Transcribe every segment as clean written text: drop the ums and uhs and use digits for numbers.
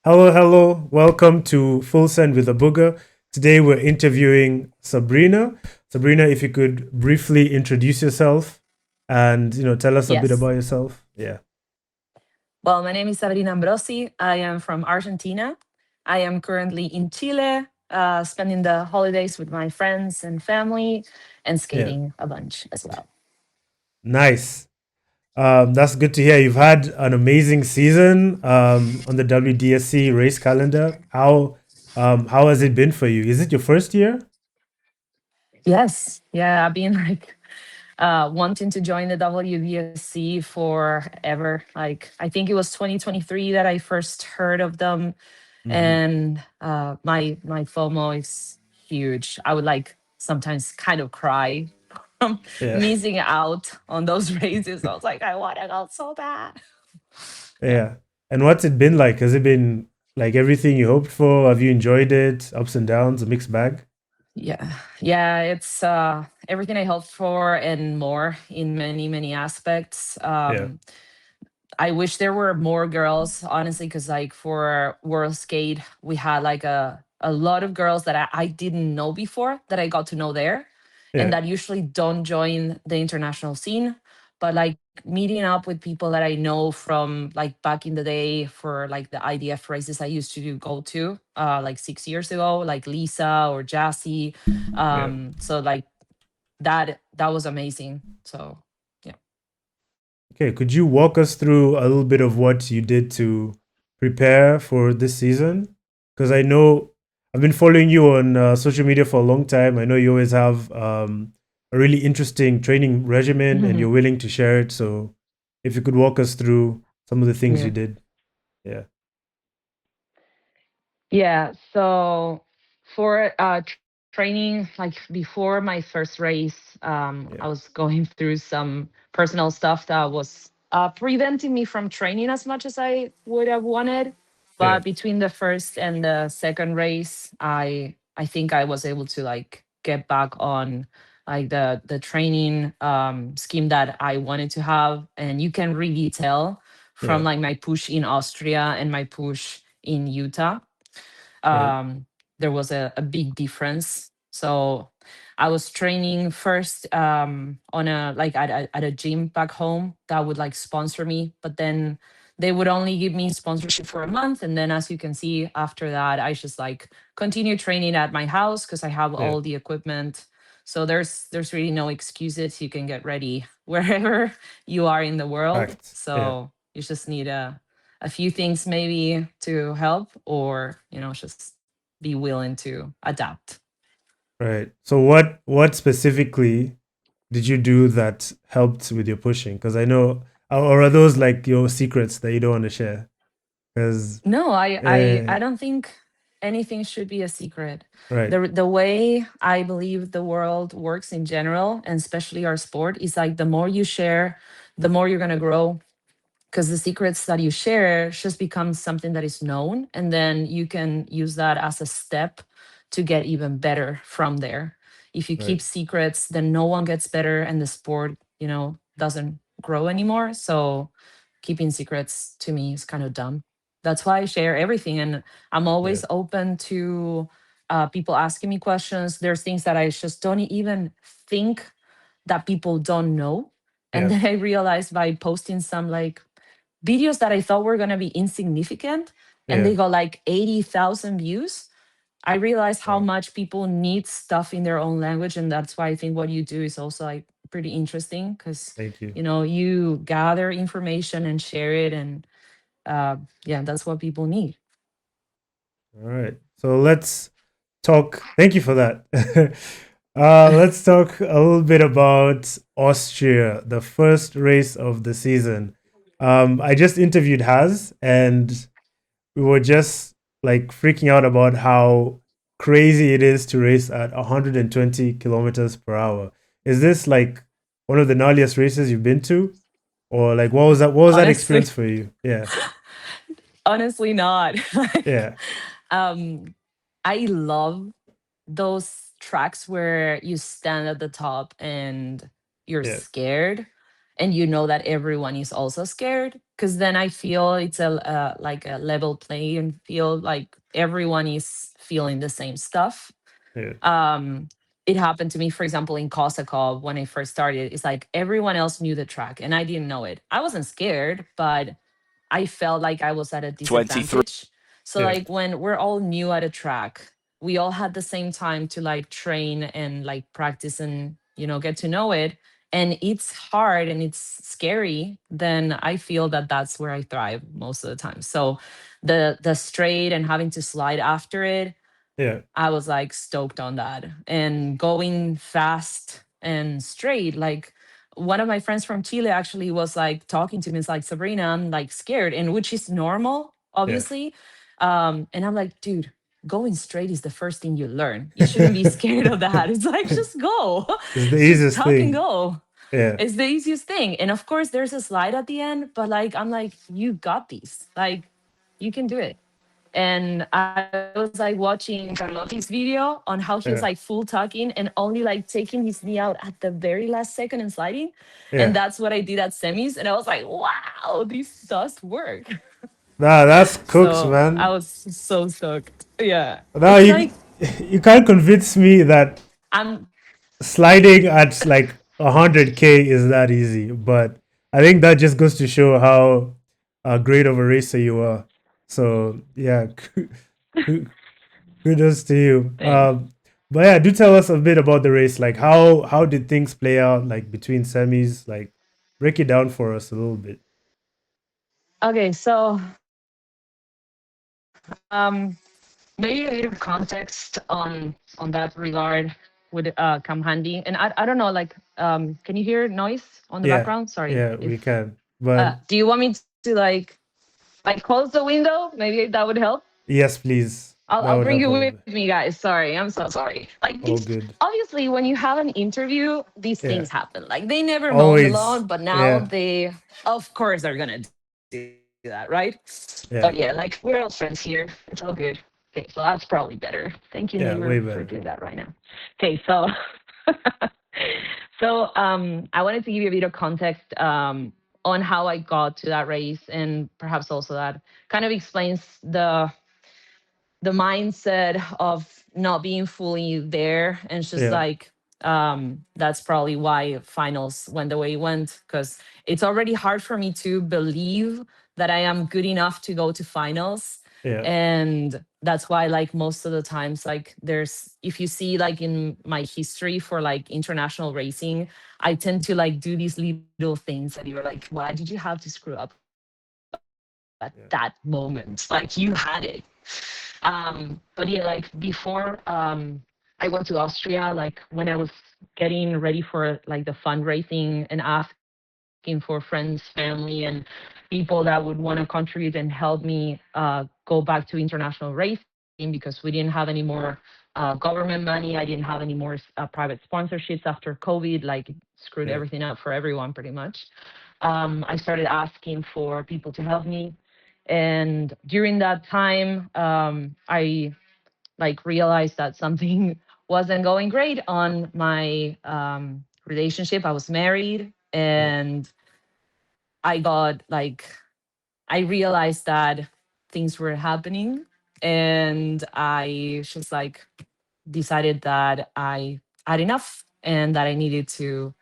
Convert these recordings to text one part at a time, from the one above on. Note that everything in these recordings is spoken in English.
Hello, hello. Welcome to Full Send with Abuga. Today we're interviewing Sabrina. Sabrina, if you could briefly introduce yourself and tell us a bit Yes. about yourself. Yeah. Well, my name is Sabrina Ambrosi. I am from Argentina. I am currently in Chile, spending the holidays with my friends and family and Yeah. skating a bunch as well. Nice. That's good to hear. You've had an amazing season on the WDSC race calendar. How has it been for you? Is it your first year? Yes. Yeah. I've been like wanting to join the WDSC forever. Like, I think it was 2023 that I first heard of them. Hmm. And my FOMO is huge. I would like sometimes kind of cry from Yeah. missing out on those races. I was like, I want to go so bad. Yeah. Yeah. And what's it been like? Has it been like everything you hoped for? Have you enjoyed it? Ups and downs, a mixed bag? Yeah. Yeah. It's everything I hoped for and more in many, many aspects. Yeah. I wish there were more girls, honestly, because like for World Skate, we had like a lot of girls that I didn't know before that I got to know there and Yeah. that usually don't join the international scene. But like meeting up with people that I know from like back in the day for like the IDF races I used to go to like 6 years ago, like Lisa or Jassy. Yeah. So like that was amazing. So yeah. Okay. Could you walk us through a little bit of what you did to prepare for this season? Because I know I've been following you on social media for a long time. I know you always have a really interesting training regimen and you're willing to share it. So if you could walk us through some of the things you Yeah. did. Yeah. Yeah. So for training, like before my first race, Yeah. I was going through some personal stuff that was preventing me from training as much as I would have wanted. Yeah. But between the first and the second race, I think I was able to like get back on like the training scheme that I wanted to have, and you can really tell from Yeah. like my push in Austria and my push in Utah. Right. There was a big difference. So I was training first on a like at a gym back home that would like sponsor me, but then they would only give me sponsorship for a month, and then as you can see after that I just like continue training at my house because I have Yeah. all the equipment. So there's really no excuses. You can get ready wherever you are in the world. Fact. Yeah. So you just need a few things maybe to help, or just be willing to adapt. Right. So what specifically did you do that helped with your pushing? Because I know, or are those like your secrets that you don't want to share? Because No, yeah, I don't think anything should be a secret. right. The way I believe the world works in general, and especially our sport, is like the more you share, the more you're going to grow, because the secrets that you share just becomes something that is known, and then you can use that as a step to get even better from there. If you Right. keep secrets, then no one gets better and the sport doesn't grow anymore. So keeping secrets to me is kind of dumb. That's why I share everything, and I'm Yeah. always open to people asking me questions. There's things that I just don't even think that people don't know, and Yeah. then I realized by posting some like videos that I thought were going to be insignificant and Yeah. they got like 80,000 views, I realized how Wow. much people need stuff in their own language. And that's why I think what you do is also like pretty interesting because, Thank you. you gather information and share it. And yeah, that's what people need. All right. So let's talk. Thank you for that. Let's talk a little bit about Austria, the first race of the season. I just interviewed Haz, and we were just like freaking out about how crazy it is to race at 120 kilometers per hour. Is this like one of the gnarliest races you've been to, or like what was that experience Honestly, for you? Yeah. honestly, not. Like, Yeah. um, I love those tracks where you stand at the top and you're Yeah. scared and you know that everyone is also scared. because then I feel it's a like a level playing field. Like everyone is feeling the same stuff. Yeah. um it happened to me, for example, in Kosovo when I first started. It's like everyone else knew the track and I didn't know it. I wasn't scared, but I felt like I was at a 23. disadvantage. So Yeah. like when we're all new at a track, we all had the same time to like train and like practice and get to know it. And it's hard and it's scary. Then I feel that that's where I thrive most of the time. So the straight and having to slide after it, Yeah. I was like stoked on that. And going fast and straight, like one of my friends from Chile actually was like talking to me. It's like, Sabrina, I'm like scared, and which is normal, Yeah. obviously. And I'm like, dude, going straight is the first thing you learn. You shouldn't be scared of that. It's like, just go, It's the just easiest tuck and thing. go. Yeah. It's the easiest thing. And of course, there's a slide at the end, but like, I'm like, you got these. Like, you can do it. And I was like watching Carlotti's video on how he was like Yeah. full tucking and only like taking his knee out at the very last second and sliding. And Yeah. that's what I did at semis. And I was like, wow, this does work. Nah, that's cooks, So I man. was so stoked. Yeah. Now It's you like, you can't convince me that I'm, sliding at like 100K is that easy. But I think that just goes to show how great of a racer you are. So yeah, kudos to you. thanks. But yeah, do tell us a bit about the race. Like how did things play out like between semis? Like break it down for us a little bit. Okay. So, maybe a bit of context on that regard would come handy. And I don't know, like, can you hear noise on the Yeah, background? Sorry. yeah, If we can. But do you want me to like close the window? Maybe that would help. yes, please. That I'll would bring help you a little with bit. me, guys. Sorry, I'm so sorry. Like All these, good. obviously, when you have an interview, these Yeah. things happen. Like they never moaned a Always. lot, but now Yeah. they, of course, they're gonna do that, right? But yeah, like Yeah. we're all friends here. It's all good. Okay, so that's probably better. Thank you, Neighbor, Yeah, for way doing better. that right now. Okay, so I wanted to give you a bit of context on how I got to that race, and perhaps also that kind of explains the mindset of not being fully there. And it's just Yeah. like that's probably why finals went the way it went, because it's already hard for me to believe that I am good enough to go to finals. Yeah. And that's why, like, most of the times, like, there's, if you see like in my history for like international racing, I tend to like do these little things that you're like, why did you have to screw up at that moment? Like, you Yeah. had it. But yeah, like before I went to Austria, like when I was getting ready for like the fundraising and asking for friends, family, and people that would want to contribute and help me go back to international racing, because we didn't have any more government money. I didn't have any more private sponsorships after COVID. Like it screwed everything up for Yeah. everyone pretty much. I started asking for people to help me. And during that time, I like realized that something wasn't going great on my relationship. I was married, Yeah. and I got like, I realized that things were happening, and I just like decided that I had enough and that I needed to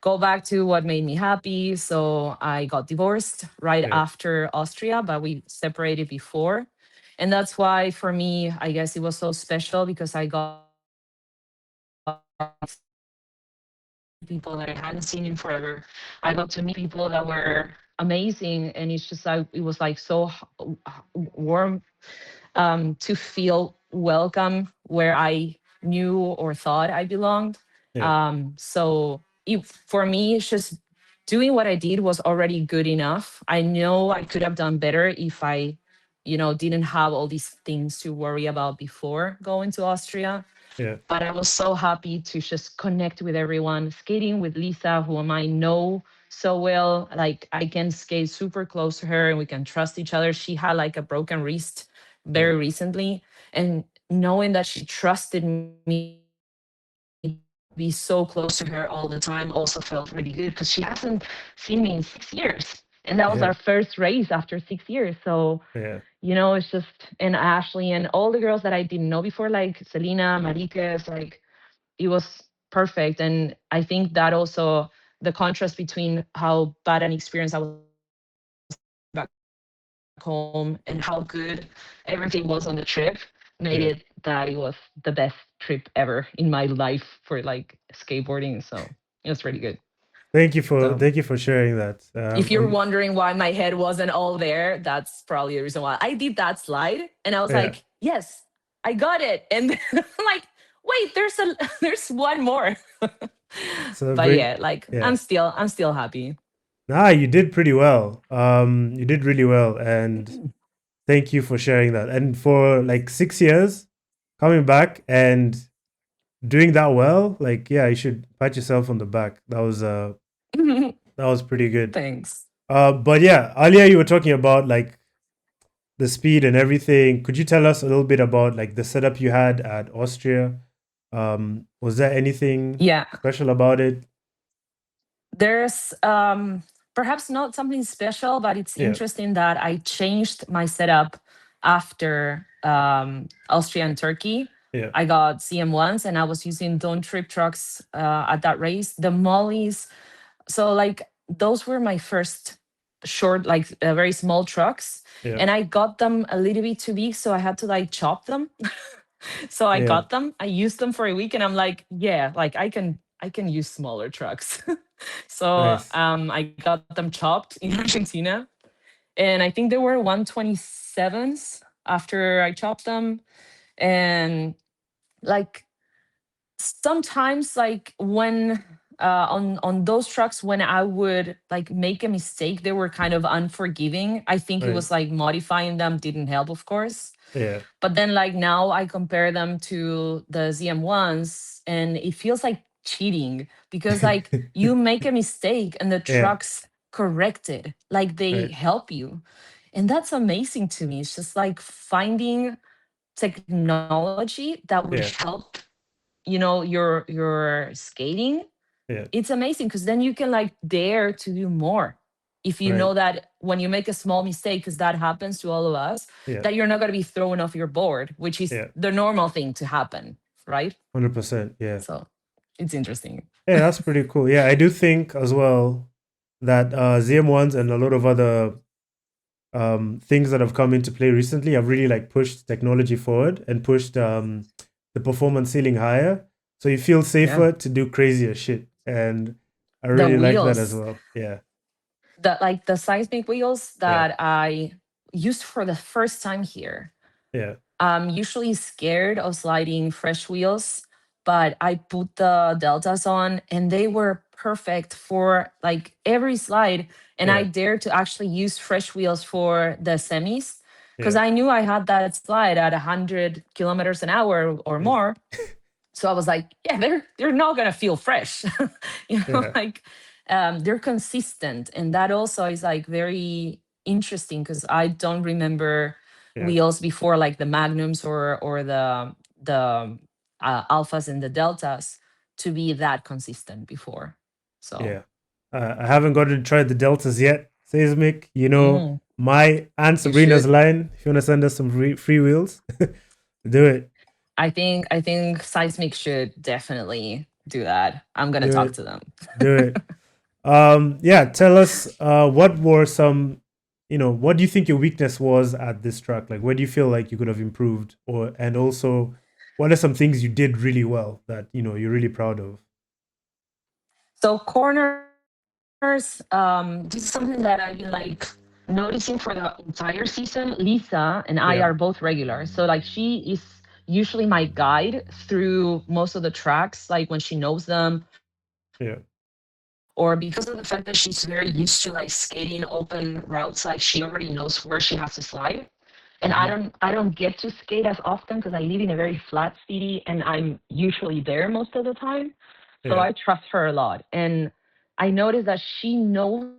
go back to what made me happy. So I got divorced right Yeah. after Austria, but we separated before. And that's why for me, I guess it was so special, because I got to meet people that I hadn't seen in forever. I got to meet people that were amazing. And it's just like, it was like so warm to feel welcome where I knew or thought I belonged. Yeah. So for me, it's just doing what I did was already good enough. I know I could have done better if I, didn't have all these things to worry about before going to Austria. Yeah. But I was so happy to just connect with everyone, skating with Lisa, whom I know so well. Like I can skate super close to her and we can trust each other. She had like a broken wrist Yeah. very recently. And knowing that she trusted me to be so close to her all the time also felt really good, because she hasn't seen me in 6 years. And that was Yeah. our first race after 6 years. So, Yeah. it's just, and Ashley and all the girls that I didn't know before, like Selena, Mariquez, like it was perfect. And I think that also the contrast between how bad an experience I was having back home and how good everything was on the trip made it that it was the best trip ever in my life for like skateboarding. So it was really good. So Thank you for sharing that. if you're wondering why my head wasn't all there, that's probably the reason why I did that slide. And I was Yeah. like, yes, I got it. And then I'm like, wait, there's one more. But Celebrate. yeah, like Yeah. I'm still happy. Nah, you did pretty well. You did really well, and thank you for sharing that. And for like 6 years, coming back and doing that well, like yeah, you should pat yourself on the back. That was pretty good. Thanks. But yeah, earlier you were talking about like the speed and everything. Could you tell us a little bit about like the setup you had at Austria? Was there anything Yeah. special about it? There's perhaps not something special, but it's Yeah, interesting that I changed my setup after Austria and Turkey. yeah, I got CM1s and I was using Don't Trip trucks at that race. The mollies, so like those were my first short, like very small trucks, yeah, and I got them a little bit too big, so I had to like chop them. So I yeah. got them. I used them for a week, and I'm like, yeah, like I can use smaller trucks. So Nice. I got them chopped in Argentina, and I think they were 127s after I chopped them, and like sometimes like when on those trucks when I would like make a mistake, they were kind of unforgiving. I think it Right. was like modifying them didn't help, of course. Yeah. But then like now I compare them to the ZM1s and it feels like cheating because like you make a mistake and the Yeah. trucks correct it. Like they Right. help you. And that's amazing to me. It's just like finding technology that would Yeah. help, your skating. Yeah. It's amazing because then you can like dare to do more if you Right. know that when you make a small mistake, because that happens to all of us, Yeah. that you're not going to be thrown off your board, which is Yeah. the normal thing to happen, right? 100%. Yeah. So it's interesting. Yeah, that's pretty cool. Yeah, I do think as well that ZM1s and a lot of other things that have come into play recently have really like pushed technology forward and pushed the performance ceiling higher. So you feel Yeah. safer to do crazier shit. And I The really like that as wheels, well. Yeah. the seismic wheels Yeah. that I used for the first time here. Yeah. I'm usually scared of sliding fresh wheels, but I put the deltas on and they were perfect for like every slide. And I Yeah. dared to actually use fresh wheels for the semis because Yeah. I knew I had that slide at 100 kilometers an hour or Crazy. more. So I was like, yeah, they're not gonna feel fresh, Yeah. like they're consistent, and that also is like very interesting because I don't remember Yeah. wheels before, like the magnums or the alphas and the deltas, to be that consistent before. So Yeah. I haven't gotten to try the deltas yet. Seismic, mm, my Aunt you Sabrina's should. line. If you want to send us some free wheels, do it. I think Seismic should definitely do that. I'm gonna Do talk it. to them. Do it. Yeah, tell us what were some, what do you think your weakness was at this track? Like, where do you feel like you could have improved, and also, what are some things you did really well that you're really proud of? So corners, this is something that I've been like noticing for the entire season. Lisa and I are Yeah, both regular. So like she is usually my guide through most of the tracks, like when she knows them, or yeah, because of the fact that she's very used to like skating open routes, like she already knows where she has to slide. And I don't hmm, get to skate as often because I live in a very flat city and I'm usually there most of the time. So I yeah, trust her a lot. And I noticed that she knows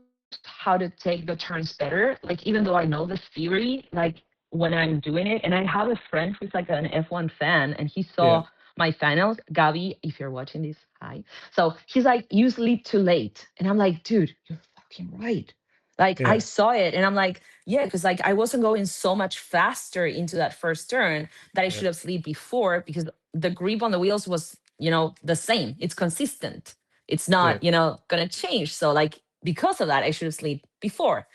how to take the turns better. Like even though I know the theory, like when I'm doing it, and I have a friend who's like an F1 fan and he saw yeah, my finals, Gabby, if you're watching this, hi. So he's like, you sleep too late. And I'm like, dude, you're fucking right. Like I Yeah. saw it and I'm like, yeah, because like I wasn't going so much faster into that first turn that I Yeah. should have slid before, because the grip on the wheels was, the same. It's consistent. It's Yeah. not, gonna change. So like because of that, I should have slid before.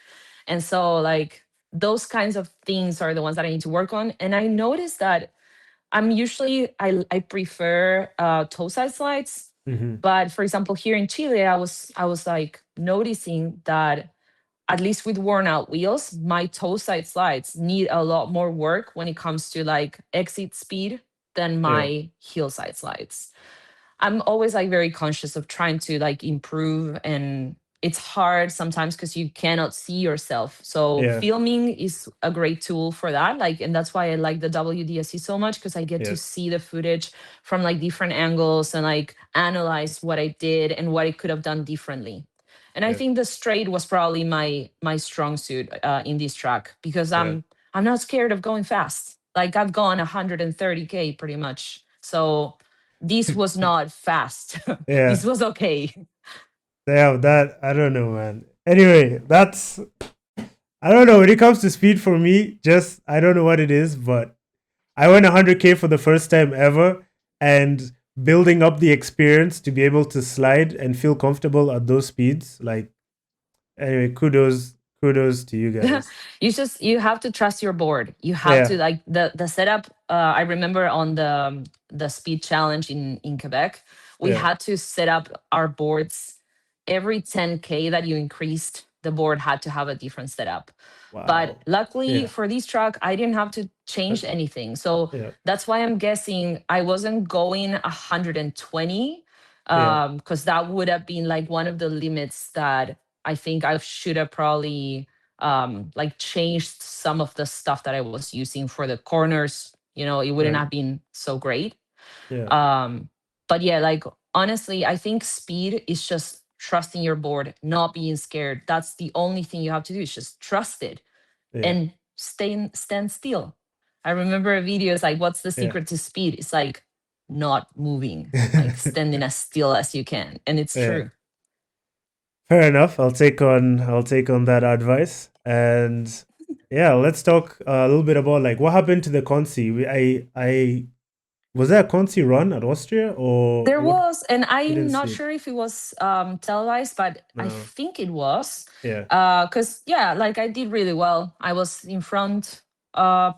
And so like those kinds of things are the ones that I need to work on. And I noticed that I prefer toe side slides. Mm-hmm. But for example, here in Chile, I was like noticing that at least with worn out wheels, my toe side slides need a lot more work when it comes to like exit speed than Yeah. my heel side slides. I'm always like very conscious of trying to like improve, and it's hard sometimes because you cannot see yourself. So Yeah. filming is a great tool for that. Like, and that's why I like the WDSC so much, because I get to Yeah. see the footage from like different angles and like analyze what I did and what I could have done differently. And I Yeah. think the straight was probably my strong suit in this track, because Yeah. I'm not scared of going fast. Like I've gone 130K pretty much. So this was not fast. This Yeah. was okay. Yeah. That I don't know, man. Anyway, that's I don't know when it comes to speed for me. Just I don't know what it is, but I went 100K for the first time ever, and building up the experience to be able to slide and feel comfortable at those speeds. Like anyway, kudos to you guys. You have to trust your board. You have to Yeah. like the setup. I remember on the speed challenge in Quebec, we Yeah. had to set up our boards every 10K that you increased. The board had to have a different setup. But Wow. luckily Yeah. for this truck, I didn't have to Uh, change anything. So Yeah. that's why I'm guessing I wasn't going 120, Yeah. because that would have been like one of the limits that I think I should have probably like changed some of the stuff that I was using for the corners. It wouldn't Right. have been so great. Yeah. Um, but yeah, like honestly, I think speed is just trusting your board, not being scared. That's the only thing you have to do, is just trust it Yeah. and stand still. I remember a video, it's like, what's the Yeah. secret to speed? It's like not moving, like standing as still as you can. And it's Yeah. true. Fair enough. I'll take on that advice. And yeah, let's talk a little bit about like what happened to the Consi. I was there a Consi run at Austria or There what? was, and We didn't I'm not see it. sure if it was televised, but I No. think it was. Yeah. Because yeah, like I did really well. I was in front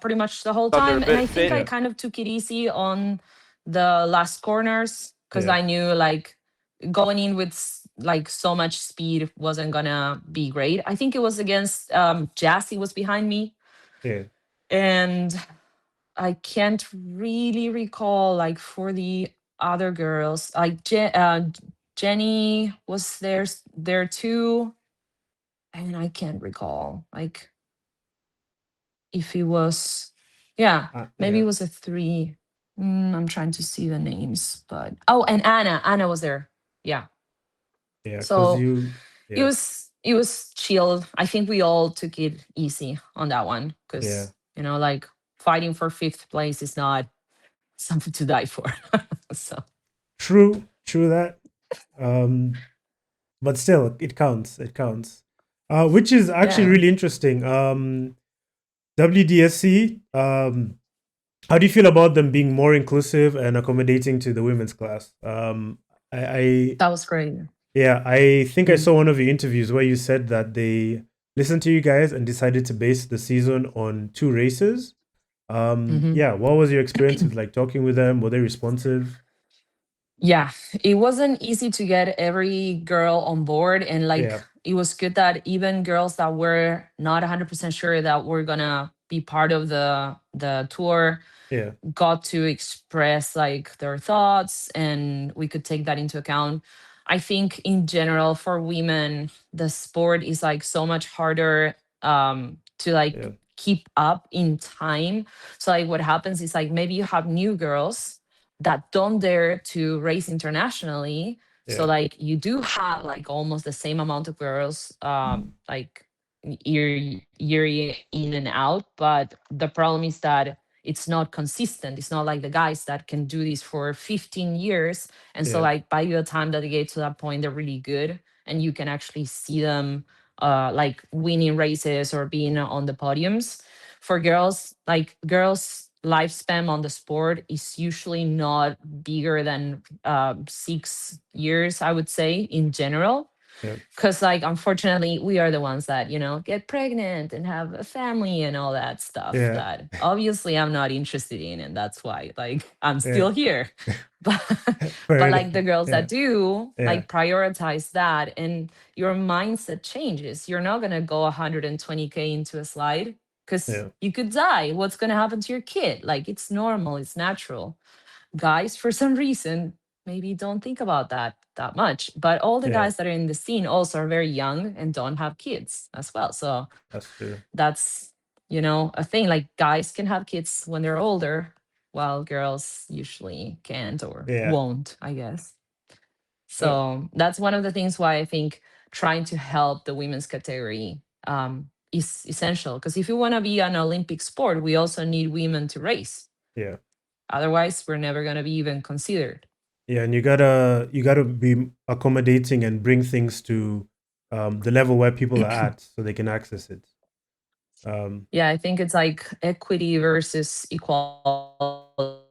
pretty much the whole Under a time, and bit I think I Yeah. kind of took it easy on the last corners, because Yeah. I knew like going in with like so much speed wasn't gonna be great. I think it was against Jassy was behind me, Yeah. and I can't really recall like for the other girls. Like Jenny was there too, and I can't recall like if it was. Yeah, maybe it Yeah. was a three. I'm trying to see the names, but oh, and Anna was there. Yeah, Yeah. Because so you. it Yeah. was chilled. I think we all took it easy on that one, Yeah. because like fighting for fifth place is not something to die for. So True. True that. Um. But still, it counts. It counts. Which is actually yeah. really interesting. WDSC. How do you feel about them being more inclusive and accommodating to the women's class? I That was great. yeah, I think I Mm. saw one of your interviews where you said that they listened to you guys and decided to base the season on two races. Mhm. Yeah, what was your experience with like talking with them? Were they responsive? Yeah, it wasn't easy to get every girl on board, and like Yeah, it was good that even girls that were not 100% sure that we're gonna be part of the tour yeah, got to express like their thoughts, and we could take that into account. I think in general for women, the sport is like so much harder to like yeah, keep up in time. So like what happens is like maybe you have new girls that don't dare to race internationally. So yeah, like you do have like almost the same amount of girls like year in and out, but the problem is that it's not consistent. It's not like the guys that can do this for 15 years. And so yeah, like by the time that they get to that point, they're really good and you can actually see them like winning races or being on the podiums. For girls, like girls lifespan on the sport is usually not bigger than 6 years, I would say, in general. Yeah. Because like unfortunately we are the ones that get pregnant and have a family and all that stuff Yeah. that obviously I'm not interested in, and that's why like I'm Yeah. still here. but Fair but enough. like the girls Yeah. that do Yeah. like prioritize that, and your mindset changes. You're not going to go 120K into a slide because Yeah. you could die. What's going to happen to your kid? Like it's normal, it's natural. Guys for some reason maybe don't think about that much, but all the Yeah. guys that are in the scene also are very young and don't have kids as well. So That's true. that's a thing. Like guys can have kids when they're older, while girls usually can't or Yeah. won't, I guess. Uh, So that's one of the things why I think trying to help the women's category is essential, because if you want to be an Olympic sport, we also need women to race. yeah. Otherwise we're never going to be even considered. Yeah, and you gotta be accommodating and bring things to the level where people are at so they can access it. Um, Yeah, I think it's like equity versus equality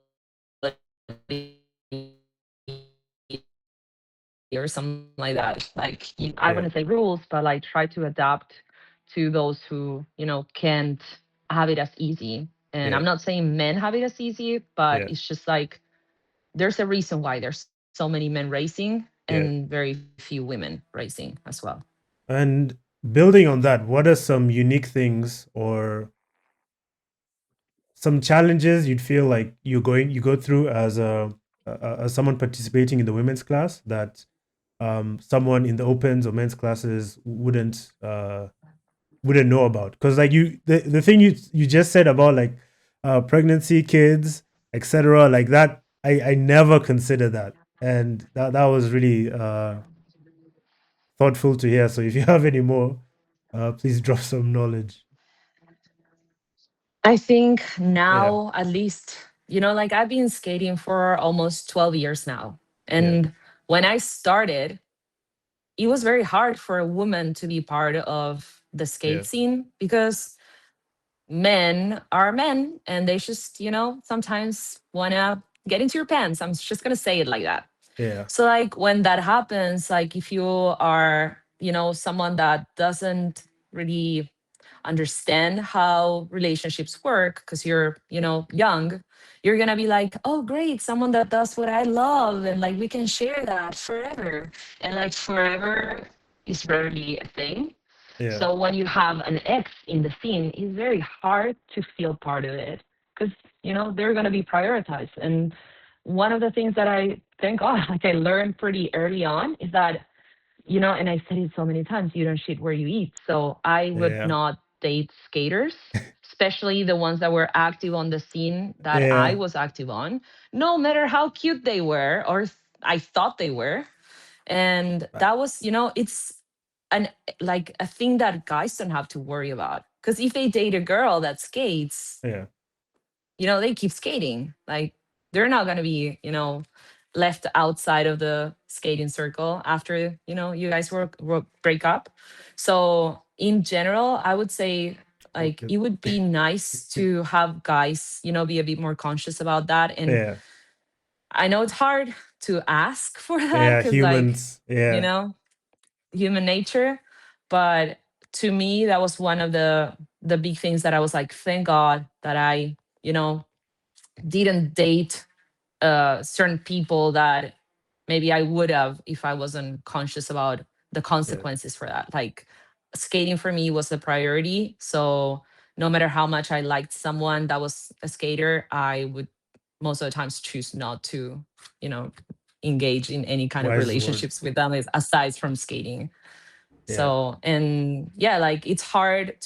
or something like that. Like I yeah, wouldn't say rules, but like try to adapt to those who can't have it as easy. And yeah, I'm not saying men have it as easy, but yeah, it's just like there's a reason why there's so many men racing yeah. and very few women racing as well. And building on that, what are some unique things or some challenges you'd feel like you go through as as someone participating in the women's class that someone in the opens or men's classes wouldn't know about? Because like the thing you just said about like pregnancy, kids, etc., like that, I never considered that, and that was really thoughtful to hear. So if you have any more, please drop some knowledge. I think Yeah. now, at least, like I've been skating for almost 12 years now. Yeah. And when I started, it was very hard for a woman to be part of the skate Yeah. scene because men are men and they just, sometimes want to get into your pants. I'm just going to say it like that. Yeah. So, like, when that happens, like, if you are, someone that doesn't really understand how relationships work because you're young, you're gonna be like, oh great, someone that does what I love, and like we can share that forever. And like forever is rarely a thing. Yeah. So when you have an ex in the scene, it's very hard to feel part of it because they're gonna be prioritized. And one of the things that I thank God like I learned pretty early on is that and I said it so many times, you don't shit where you eat. So I would Yeah. not date skaters, especially the ones that were active on the scene that I Yeah. was active on, no matter how cute they were or I thought they were. And Uh, that was, it's an like a thing that guys don't have to worry about. Because if they date a girl that skates, yeah. they keep skating. Like they're not going to be, left outside of the skating circle after, you guys break up. So in general, I would say like Okay. it would be nice to have guys, be a bit more conscious about that. And Yeah. I know it's hard to ask for that Yeah. because like, Humans. you Yeah. know, human nature. But to me, that was one of the big things that I was like, thank God that I, didn't date certain people that maybe I would have if I wasn't conscious about the Yeah. consequences for that. Like skating for me was a priority. So no matter how much I liked someone that was a skater, I would most of the times choose not to, you know, engage in any kind of Wise relationships words. with them aside from skating. Yeah. So, and yeah, like it's hard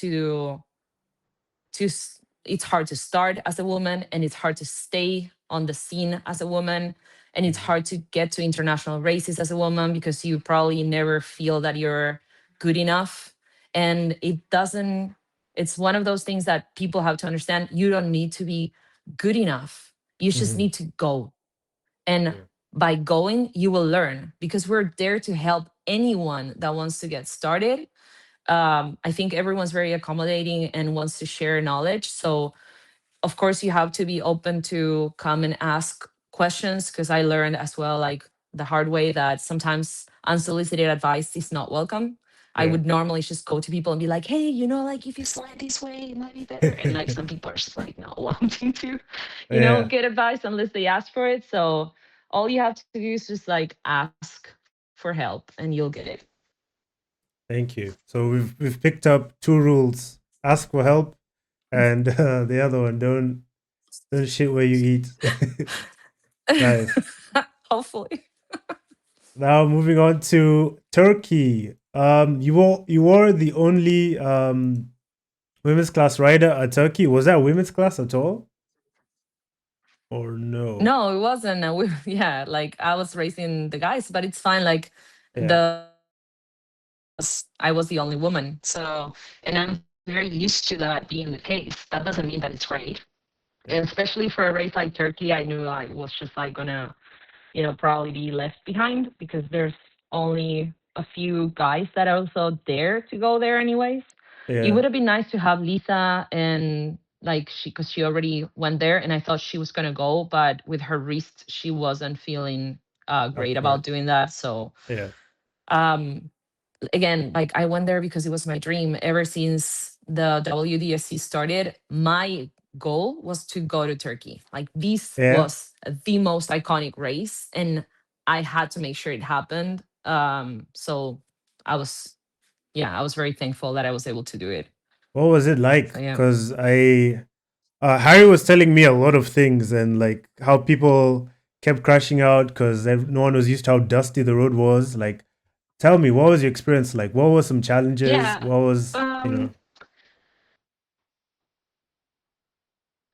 it's hard to start as a woman, and it's hard to stay on the scene as a woman, and it's Mhm. hard to get to international races as a woman because you probably never feel that you're good enough. And it's one of those things that people have to understand. You don't need to be good enough, you just Mhm. need to go. And Yeah. by going, you will learn, because we're there to help anyone that wants to get started. I think everyone's very accommodating and wants to share knowledge. So of course you have to be open to come and ask questions, because I learned as well, like the hard way, that sometimes unsolicited advice is not welcome. I Yeah. would normally just go to people and be like, hey, like if you slide this way it might be better, and like some people are just like not wanting to Yeah. get advice unless they ask for it. So all you have to do is just like ask for help and you'll get it. Thank you. So we've picked up two rules: ask for help, and the other one, don't shit where you eat. Nice. Hopefully. Now moving on to Turkey. You were the only women's class rider at Turkey. Was that women's class at all, or no? No, it wasn't. Yeah, like I was racing the guys, but it's fine. Like Yeah. I was the only woman. So, and I'm very used to that being the case. That doesn't mean that it's great. Yeah. And especially for a race like Turkey, I knew I was just like gonna, probably be left behind, because there's only a few guys that also dare to go there anyways. It Yeah. would have been nice to have Lisa, and like because she already went there, and I thought she was gonna go, but with her wrist, she wasn't feeling Up great for about it. doing that. So Yeah. um again, like I went there because it was my dream. Ever since the WDSC started, my goal was to go to Turkey. Like this Yeah. was the most iconic race, and I had to make sure it happened. So I was, yeah, I was very thankful that I was able to do it. What was it So like? yeah. Because Harry was telling me a lot of things and like how people kept crashing out because no one was used to how dusty the road was. Like, tell me, what was your experience like? What were some challenges? Yeah. What was, Um.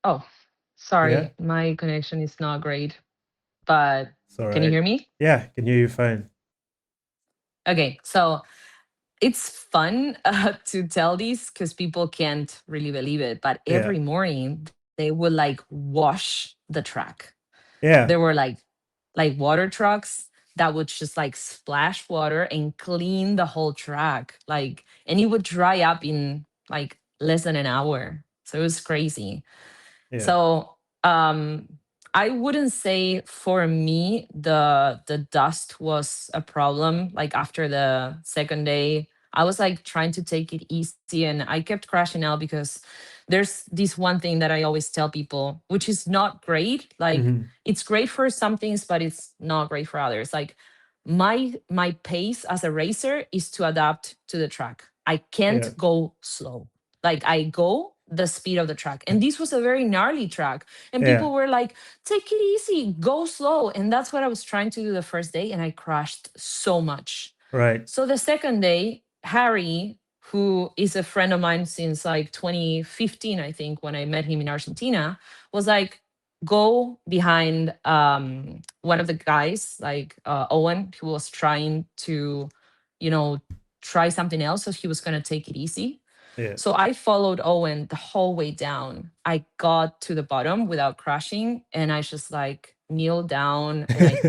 Oh, yeah, sorry, my connection is not great. But it's all can you right. hear me? Yeah, can hear you fine. Okay. So it's fun to tell these because people can't really believe it. But Yeah, every morning they would like wash the track. There yeah, were like water trucks that would just like splash water and clean the whole track. Like, and it would dry up in like less than an hour. So it was crazy. yeah. So I wouldn't say for me the dust was a problem. Like after the second day, I was like trying to take it easy, and I kept crashing out because there's this one thing that I always tell people, which is not great. Like Hmm. it's great for some things, but it's not great for others. Like my pace as a racer is to adapt to the track. I can't Yeah, go slow. Like I go the speed of the track. And this was a very gnarly track. And yeah, people were like, take it easy, go slow. And that's what I was trying to do the first day. And I crashed so much. right. So the second day, Harry, who is a friend of mine since like 2015, I think, when I met him in Argentina, was like, go behind one of the guys, like Owen, who was trying to, you know, try something else. So he was going to take it easy. Yeah. So I followed Owen the whole way down. I got to the bottom without crashing, and I just like kneeled down and I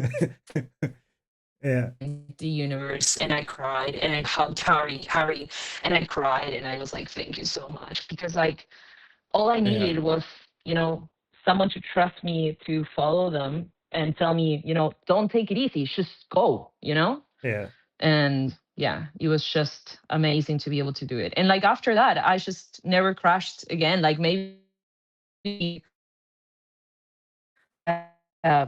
Yeah, thanked the universe and I cried and I hugged Harry, and I cried and I was like, thank you so much. Because like all I yeah, needed was, you know, someone to trust me to follow them and tell me, don't take it easy, just go. yeah. And yeah, it was just amazing to be able to do it. And like after that I just never crashed again. Like uh,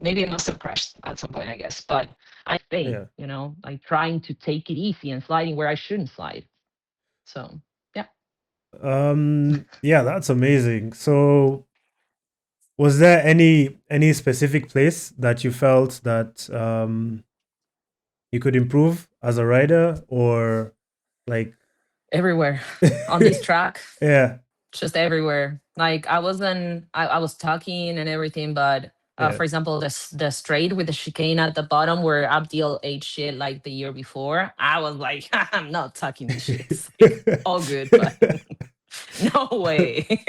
maybe I must have crashed at some point, I guess, but I stayed, Yeah. like trying to take it easy and sliding where I shouldn't slide. So yeah. Yeah, that's amazing. So, was there any specific place that you felt that you could improve as a rider, or like, Everywhere on this track, yeah, just everywhere. Like I was talking and everything, but yeah. for example, the straight with the chicane at the bottom where Abdil ate shit like the year before, I was like, I'm not talking these shits. Like all good, but no way.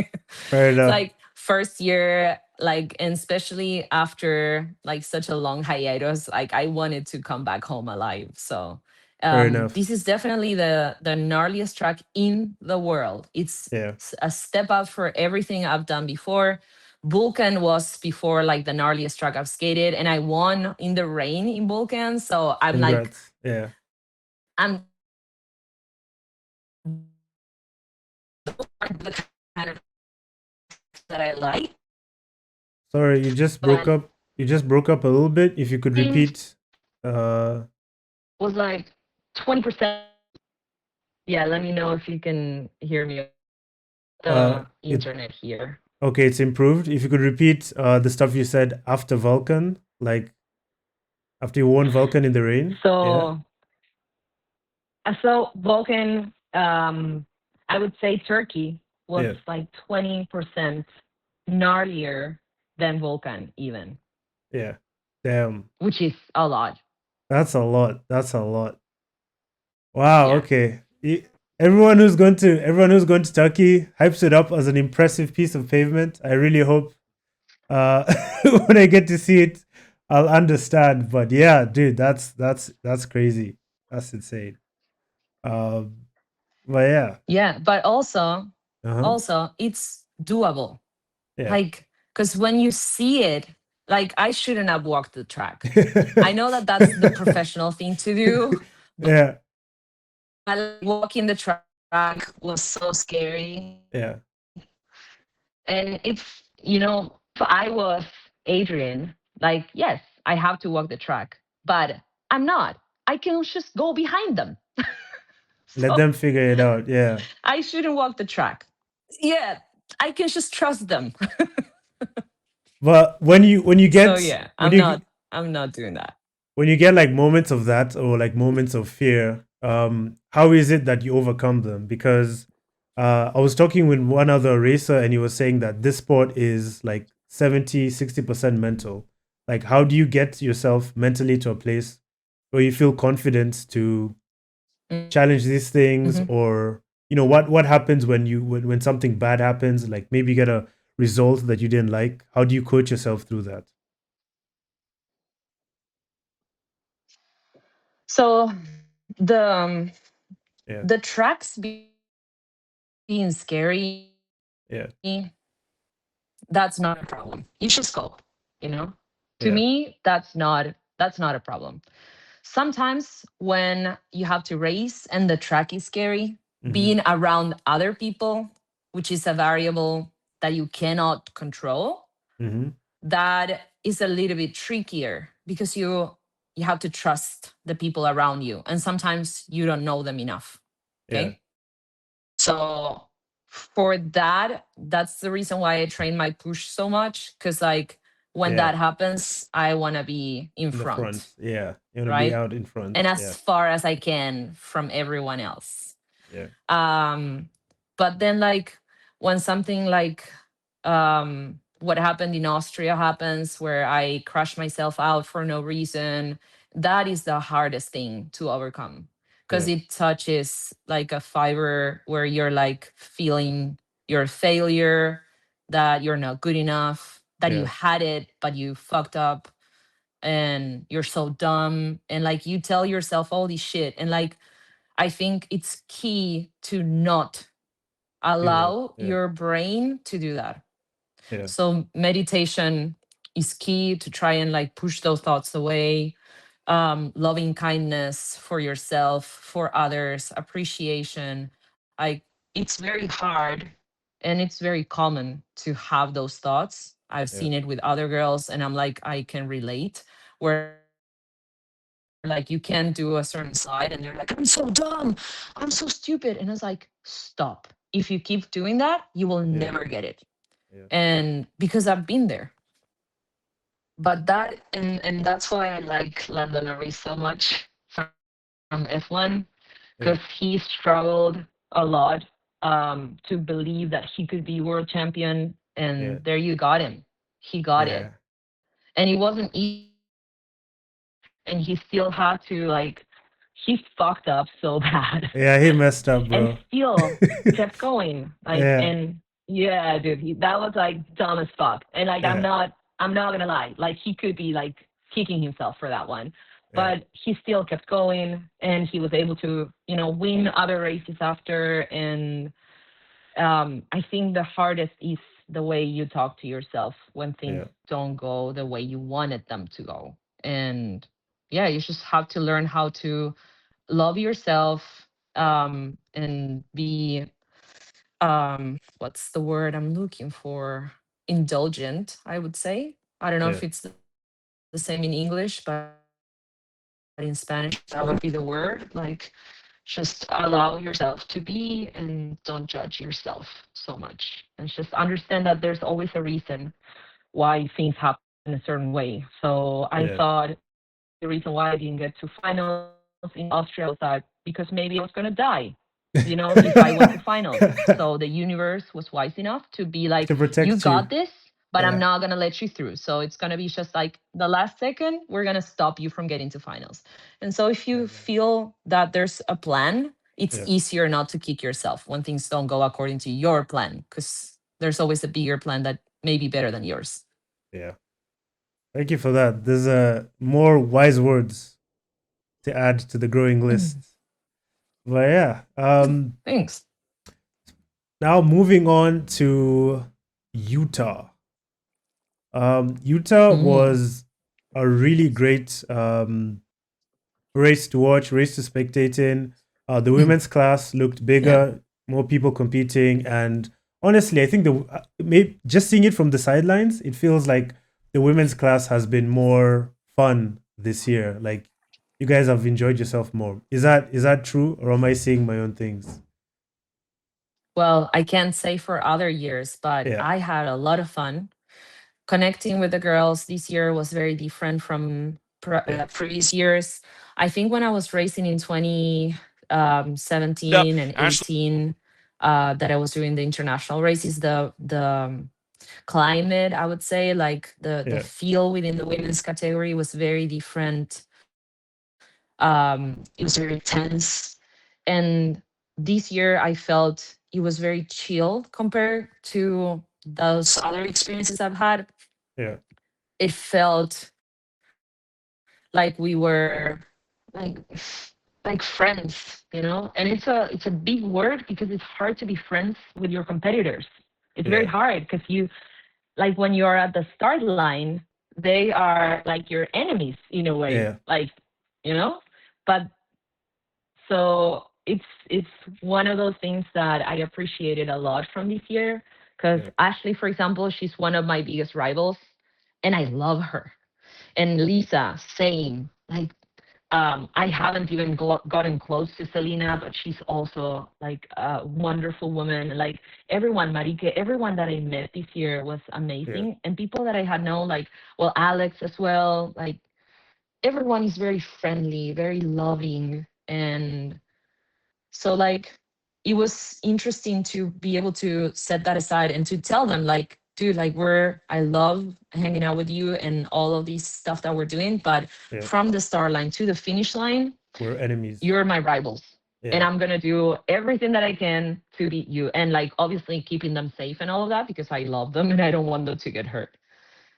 Fair It's enough. like first year, like, and especially after like such a long hiatus, like I wanted to come back home alive. So, Fair enough. This is definitely the gnarliest track in the world. It's Yeah. a step up for everything I've done before. Vulcan was before like the gnarliest track I've skated, and I won in the rain in Vulcan. So I'm like, Congrats. Yeah. I'm the kind of that I like, Sorry, you just broke but up. You just broke up a little bit. If you could things repeat. Uh, was like 20%. Yeah, let me know if you can hear me. The it internet here. okay. It's improved. If you could repeat the stuff you said after Vulcan, like after you won Vulcan in the rain. Yeah. So, so Vulcan, I would say Turkey was Yeah. like 20% gnarlier than Vulcan, even, Yeah. Damn. which is a lot. That's a lot. That's a lot. Wow. Yeah. Okay. Everyone who's going to Turkey hypes it up as an impressive piece of pavement. I really hope uh when I get to see it, I'll understand. But yeah, dude, that's crazy. That's insane. Um, but yeah. Yeah. But also, Uh-huh. also, it's doable. Yeah. Like, because when you see it, like, I shouldn't have walked the track. I know that that's the professional thing to do, but Yeah. like, walking the track was so scary. Yeah. And if I was Adrian, like, yes, I have to walk the track, but I'm not. I can just go behind them. Let So them figure it out. Yeah. I shouldn't walk the track. Yeah, I can just trust them. But So yeah, I'm not doing that. when you get like moments of that or like moments of fear, how is it that you overcome them? Because I was talking with one other racer and he was saying that this sport is like 60% mental. Like, how do you get yourself mentally to a place where you feel confident to challenge these things? Mm-hmm. Or what happens when when something bad happens, like maybe you get a result that you didn't like? How do you coach yourself through that? So the um, Yeah. the tracks being scary, Yeah. that's not a problem. You just go. You know, to Yeah. me, that's not a problem. Sometimes when you have to race and the track is scary, Hmm. being around other people, which is a variable that you cannot control, Hmm. that is a little bit trickier because you have to trust the people around you, and sometimes you don't know them enough. Yeah. Okay. So for that, that's the reason why I train my push so much. Cause like when Yeah. that happens, I wanna be in In the front. front, Yeah. You want to be right? out in front. And as Yeah. far as I can from everyone else. Yeah. Um, but then like when something like what happened in Austria happens, where I crush myself out for no reason, that is the hardest thing to overcome because Yeah. it touches like a fiber where you're like feeling your failure, that you're not good enough, that you Yeah. had it but you fucked up, and you're so dumb, and like you tell yourself all this shit. And like I think it's key to not Do that. allow Yeah. your brain to do that. Yeah. So meditation is key to try and like push those thoughts away. Loving kindness for yourself, for others, appreciation. Like it's very hard and it's very common to have those thoughts. I've Yeah. seen it with other girls and I'm like, I can relate. Where like you can do a certain slide and they're like, I'm so dumb, I'm so stupid. And it's like, stop. If you keep doing that, you will Yeah. never get it. Yeah. And because I've been there. But that and that's why I like Lando Norris so much from F1, Yeah. because he struggled a lot to believe that he could be world champion, Yeah. and there you got him. He got it, Yeah. and it wasn't easy, and he still had to like he fucked up so bad, Yeah. He messed up, and bro. still kept going. Like, Yeah. and yeah, dude, that was like dumb as fuck. And like, I'm Yeah. not gonna lie, like he could be like kicking himself for that one. Yeah. but he still kept going, and he was able to, win other races after. And I think the hardest is the way you talk to yourself when things Yeah. don't go the way you wanted them to go. And yeah, you just have to learn how to love yourself, and be, what's the word I'm looking for? Indulgent, I would say. I don't know Yeah. if it's the same in English, but in Spanish that would be the word. Like, just allow yourself to be and don't judge yourself so much. And just understand that there's always a reason why things happen a certain way. So I thought the reason why I Yeah. didn't get to finals in Austria was that because maybe I was going to die, if I went to finals. So the universe was wise enough to be like, you got this, To but I'm protect not you. going to let you through. Yeah. So it's going to be just like the last second, we're going to stop you from getting to finals. And so if you Yeah. feel Nice. that there's a plan, it's easier Yeah. not to kick yourself when things don't go according to your plan, because there's always a bigger plan that may be better than yours. Yeah. Thank you for that. There's more wise words to add to the growing list. But yeah. Thanks. Now moving on to Utah. Utah Mm, was a really great race to watch, race to spectate in. The mm, women's class looked yeah. bigger, more people competing, and honestly, I think maybe just seeing it from the sidelines, it feels like the women's class has been more fun this year. Like you guys have enjoyed yourself more. Is that true, or am I seeing my own things? Well, I can't say for other years, but Yeah, I had a lot of fun. Connecting with the girls this year was very different from yeah, previous years. I think when I was racing in Yeah, 2017 and actually, 18, that I was doing the international races, the climate, I would say, like the yeah, feel within the women's category was very different. It was very tense. And this year I felt it was very chill compared to those other experiences I've had. yeah, It felt like we were like like friends, and it's a big word because it's hard to be friends with your competitors. It's very yeah, hard because you, like, when you're at the start line, they are like your enemies in a way, yeah, like, but so it's one of those things that I appreciated a lot from this year, because yeah, Ashley, for example, she's one of my biggest rivals, and I love her. And Lisa, same. Like, I haven't even gotten close to Selena, but she's also like a wonderful woman. Like, everyone, Marike, everyone that I met this year was yeah, amazing, and people that I had known, like, well, Alex as well. Like, everyone is very friendly, very loving. And so, like, it was interesting to be able to set that aside and to tell them, like, dude, like, I love hanging out with you and all of these stuff that we're doing, but yeah. from the start line to the finish line, We're enemies. you're my rivals. And Yeah, I'm gonna do everything that I can to beat you. And, like, obviously keeping them safe and all of that, because I love them and I don't want them to get hurt.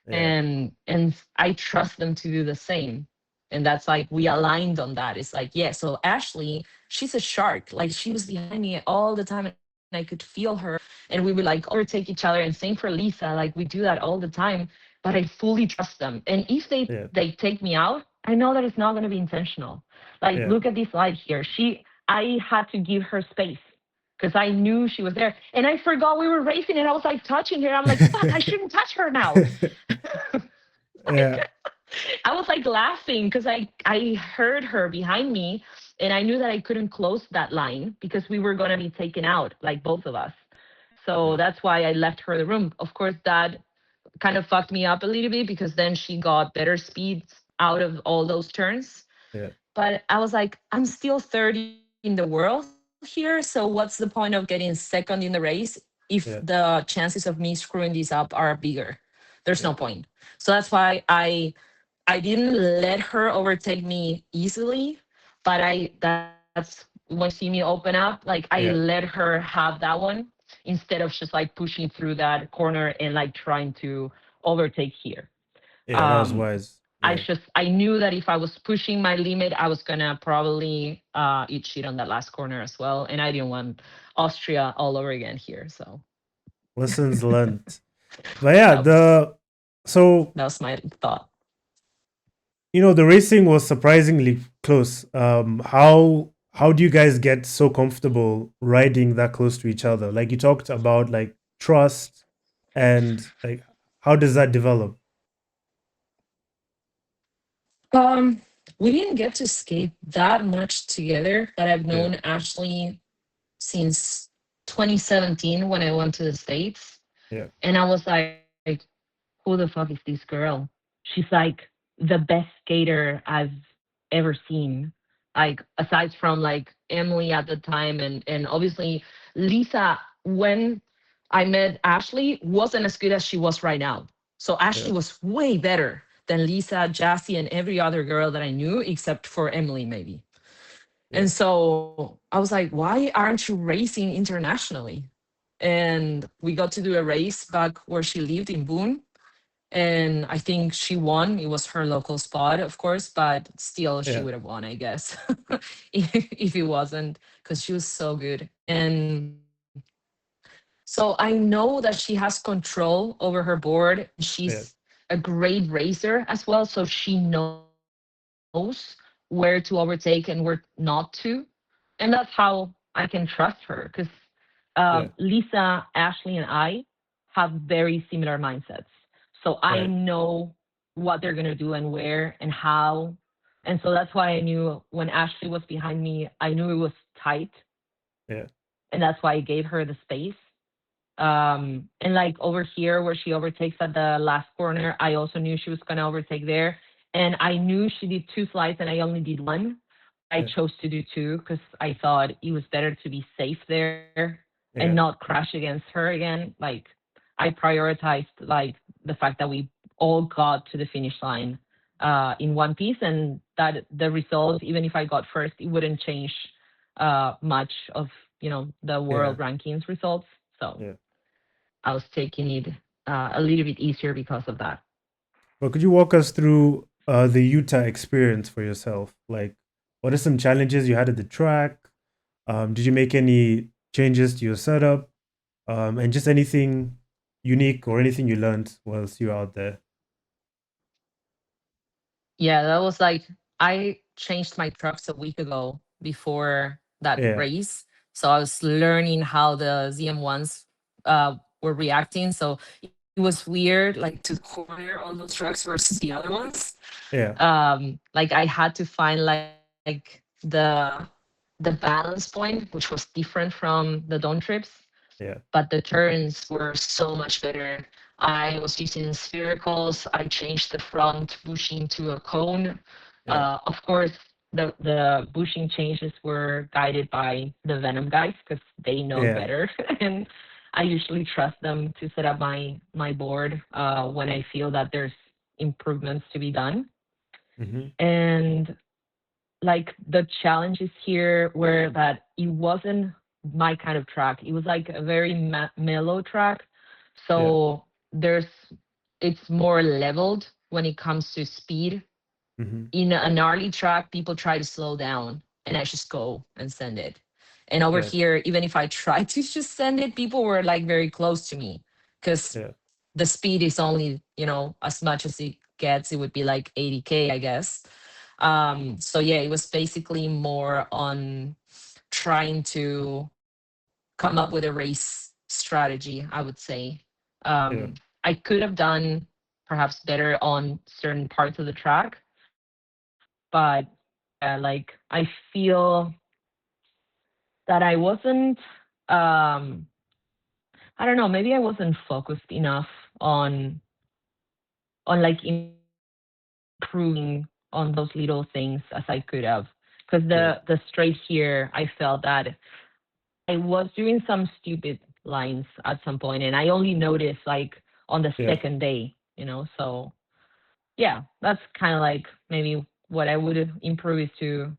yeah, And I trust them to do the same. And that's like, we aligned on that. It's like, yeah, so Ashley, she's a shark. Like, she was behind me all the time and I could feel her, and we would like overtake each other. And same for Lisa, like, we do that all the time. But I fully trust them. And if they yeah, they take me out, I know that it's not going to be intentional. Like, yeah. look at this slide here. I had to give her space because I knew she was there. And I forgot we were racing, and I was like touching her. I'm like, fuck, I shouldn't touch her now. Yeah, Like, I was like laughing because I heard her behind me, and I knew that I couldn't close that line because we were going to be taken out, like, both of us. So yeah, that's why I left her the room. Of course, that kind of fucked me up a little bit because then she got better speeds out of all those turns. yeah, But I was like, I'm still third in the world here. So what's the point of getting second in the race if the yeah, chances of me screwing this up are bigger? There's no yeah, point. So that's why I didn't let her overtake me easily, but that's when you see me open up, like, I yeah, let her have that one instead of just like pushing through that corner and like trying to overtake here. yeah. That was Um, wise. Yeah. I knew that if I was pushing my limit, I was gonna probably eat shit on that last corner as well, and I didn't want Austria all over again here. So Lessons learned. But yeah, that was so that was my thought. the racing was surprisingly close. How do you guys get so comfortable riding that close to each other? Like you talked about like trust and like how does that develop? Um, we didn't get to skate that much together, but I've Yeah, known Ashley since 2017 when I went to the States. yeah, And I was like, who the fuck is this girl? She's like the best skater I've ever seen. Like aside from like Emily at the time and obviously Lisa when I met Ashley wasn't as good as she was right now. So yeah, Ashley was way better than Lisa, Jassy, and every other girl that I knew except for Emily maybe. yeah, And so I was like, why aren't you racing internationally? And we got to do a race back where she lived in Boone. And I think she won. It was her local spot, of course, but still, she yeah, would have won, I guess, if it wasn't, because she was so good. And so I know that she has control over her board. yeah, She's a great racer as well. So she knows where to overtake and where not to. And that's how I can trust her because yeah. Lisa, Ashley, and I have very similar mindsets. So I Right. know what they're going to do and where and how. And so that's why I knew when Ashley was behind me, I knew it was tight. Yeah, And that's why I gave her the space. And like over here where she overtakes at the last corner, I also knew she was going to overtake there. And I knew she did two slides and I only did one. I yeah, chose to do two because I thought it was better to be safe there and yeah, not crash against her again. Like I prioritized like the fact that we all got to the finish line in one piece and that the result, even if I got first, it wouldn't change much of the yeah, world rankings results. So yeah. I was taking it a little bit easier because of that. Well, could you walk us through the Utah experience for yourself? Like, what are some challenges you had at the track? Did you make any changes to your setup? And just anything unique or anything you learned whilst you were out there? Yeah, that was like I changed my trucks a week ago before that Yeah, race. So I was learning how the ZM1s were reacting. So it was weird, like to corner all those trucks versus the other ones. yeah, Like I had to find like the balance point, which was different from the Dawn trips, yeah, but the turns were so much better. I was using sphericals. I changed the front bushing to a cone. yeah, Of course, the bushing changes were guided by the Venom guys because they know yeah. better, and I usually trust them to set up my board when I feel that there's improvements to be done. Mm-hmm. And like the challenges here were that it wasn't my kind of track. It was like a very mellow track. Yeah, So there's it's more leveled when it comes to speed. mm-hmm. In a gnarly track, people try to slow down and I just go and send it. And over Yeah, here, even if I tried to just send it, people were like very close to me because yeah, the speed is only, as much as it gets, it would be like 80K, I guess. So yeah, it was basically more on trying to come up with a race strategy, I would say. yeah, I could have done perhaps better on certain parts of the track, but yeah, like I feel that I wasn't I don't know, maybe I wasn't focused enough on like improving on those little things as I could have. Because the yeah, straight here, I felt that I was doing some stupid lines at some point, and I only noticed like on the yeah, second day, So yeah, that's kind of like maybe what I would improve is to,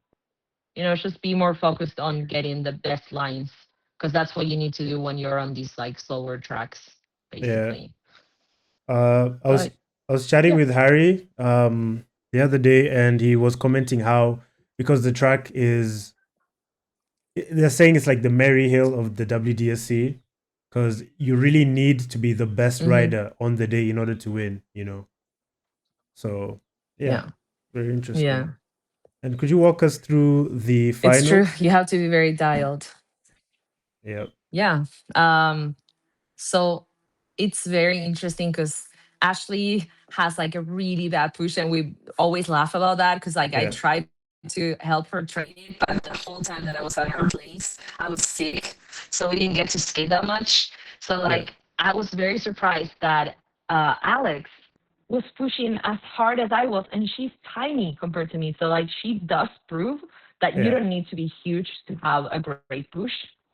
just be more focused on getting the best lines because that's what you need to do when you're on these like slower tracks, yeah. basically. I was But I was chatting yeah, with Harry. the other day, and he was commenting how, because the track is, they're saying it's like the Mary Hill of the WDSC, because you really need to be the best Hmm. rider on the day in order to win, you know. So yeah, Yeah. very Yeah. interesting. And could you walk us through the It's true. finals? You have to be very dialed. Yeah, Yeah. So it's very interesting because Ashley has like a really bad push, and we always laugh about that because like I yeah, tried to help her train it, but the whole time that I was at her place, I was sick, so we didn't get to skate that much. So yeah, like I was very surprised that Alex was pushing as hard as I was, and she's tiny compared to me. So like she does prove that you yeah, don't need to be huge to have a great push,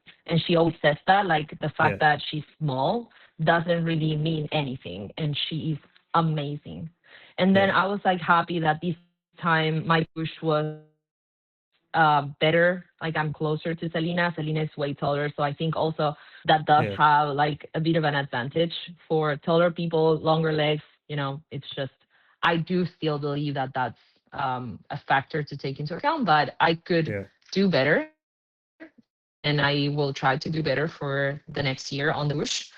and she always says that like the fact yeah, that she's small doesn't really mean anything, and she is amazing. And then yeah, I was like happy that this time my push was better. Like I'm closer to Selena. Selena is way taller, so I think also that does yeah, have like a bit of an advantage for taller people, longer legs. You know, it's just I do still believe that that's a factor to take into account, but I could yeah, do better, and I will try to do better for the next year on the bush.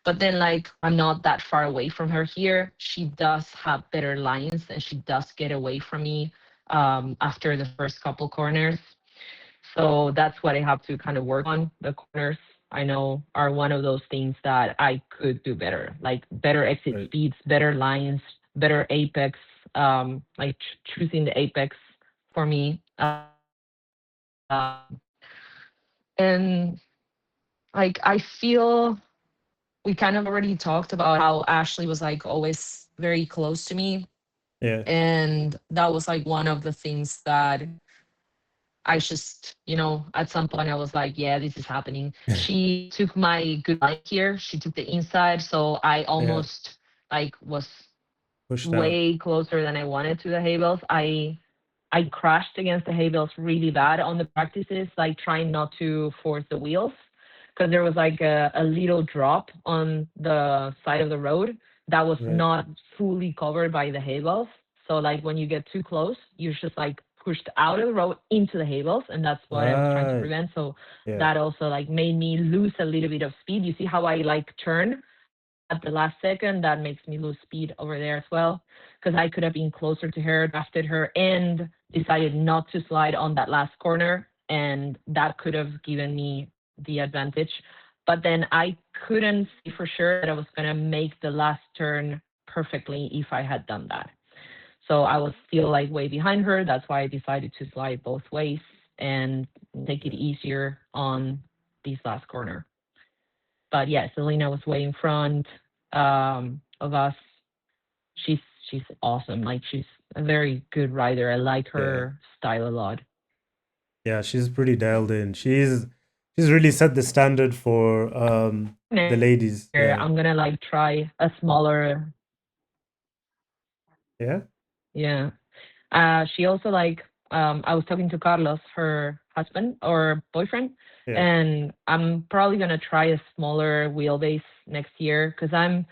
But then, like, I'm not that far away from her here. She does have better lines, and she does get away from me after the first couple corners. So that's what I have to kind of work on. The corners I know are one of those things that I could do better, like better exit right, speeds, better lines, better apex, like choosing the apex for me. And like I feel we kind of already talked about how Ashley was like always very close to me. yeah, And that was like one of the things that I just, at some point I was like, yeah, this is happening. She took my good line here. She took the inside. So I yeah, almost like was pushed out, way closer than I wanted to the hay bales. I crashed against the hay bales really bad on the practices, like trying not to force the wheels because there was like a little drop on the side of the road that was right, not fully covered by the hay bales. So like when you get too close, you're just like pushed out of the road into the hay bales, and that's what I was trying to right, prevent. So yeah, that also like made me lose a little bit of speed. You see how I like turn at the last second? That makes me lose speed over there as well because I could have been closer to her, drafted her, and decided not to slide on that last corner, and that could have given me the advantage. But then I couldn't say for sure that I was going to make the last turn perfectly if I had done that. So I was still like way behind her. That's why I decided to slide both ways and take it yeah, easier on this last corner. But yeah, Selena was way in front of us. She's she's awesome. Like she's a very good rider. I like yeah, her style a lot. yeah. She's pretty dialed in. She's really set the standard for the Next ladies. year, Yeah, I'm gonna like try a smaller. yeah, Yeah. She also like I was talking to Carlos, her husband or boyfriend, yeah, and I'm probably gonna try a smaller wheelbase next year because I'm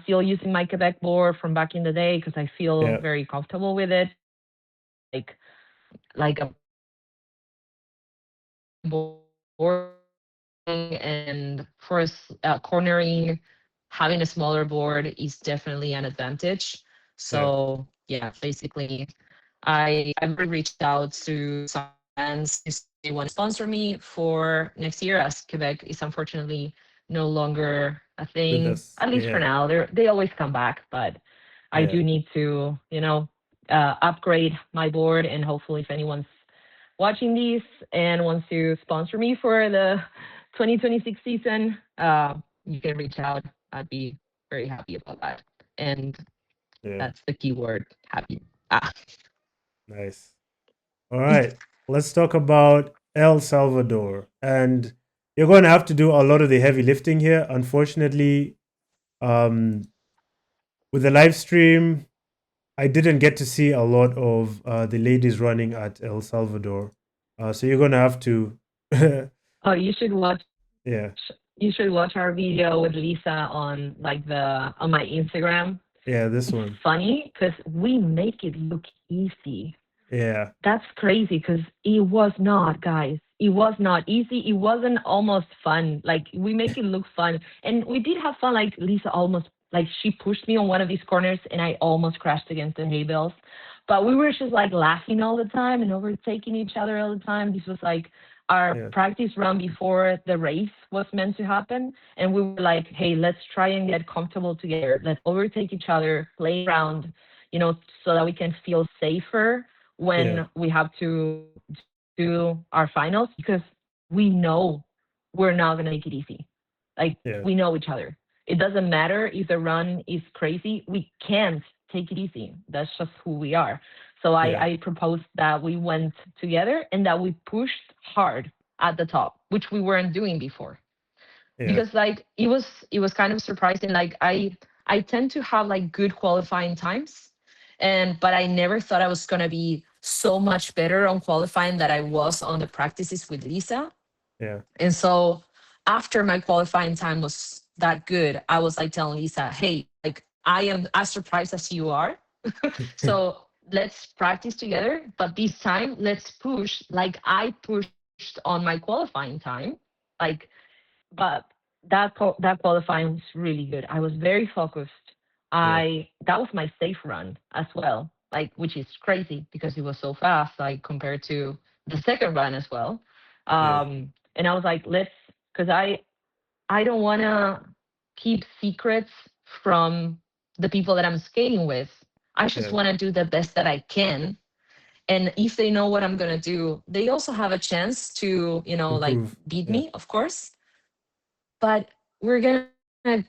still using my Quebec board from back in the day because I feel yeah, very comfortable with it. Like like a board, and for cornering, having a smaller board is definitely an advantage. yeah. So yeah, basically I've already reached out to some brands to see if they want to sponsor me for next year, as Quebec is unfortunately no longer a With thing, us. at least for Yeah, now. They always come back, but I yeah, do need to, upgrade my board, and hopefully if anyone's watching these and wants to sponsor me for the 2026 season, you can reach out. I'd be very happy about that. And yeah. that's the keyword, happy. Ah. Nice. All right. Let's talk about El Salvador. And you're going to have to do a lot of the heavy lifting here. Unfortunately, um, with the live stream, I didn't get to see a lot of the ladies running at El Salvador. So you're going to have to, Oh, you should watch. yeah, You should watch our video with Lisa on like the on my Instagram. Yeah, this It's one. funny because we make it look easy. Yeah, That's crazy because it was not, guys. It was not easy. It wasn't almost fun. Like we make it look fun, and we did have fun. Like Lisa almost, like she pushed me on one of these corners, and I almost crashed against the hay bales. But we were just like laughing all the time and overtaking each other all the time. This was like our yeah, practice run before the race was meant to happen, and we were like, "Hey, let's try and get comfortable together. Let's overtake each other, play around, so that we can feel safer yeah, when we have to do our finals because we know we're not going to make it easy. Like, yeah, we know each other. It doesn't matter if the run is crazy. We can't take it easy. That's just who we are. So yeah, I proposed that we went together and that we pushed hard at the top, which we weren't doing before. yeah, Because like it was kind of surprising. Like I tend to have like good qualifying times, and but I never thought I was gonna be so much better on qualifying that I was on the practices with Lisa. yeah, And so after my qualifying time was that good, I was like telling Lisa, hey, like I am as surprised as you are. So let's practice together, but this time let's push like I pushed on my qualifying time. Like, but that qualifying was really good. I was very focused. yeah, I That was my safe run as well, like which is crazy because it was so fast, like compared to the second run as well. yeah, And I was like, let's, because I don't want to keep secrets from the people that I'm skating with. I just yeah. want to do the best that I can, and if they know what I'm going to do, they also have a chance to like Improve. beat Yeah, me, of course. But we're gonna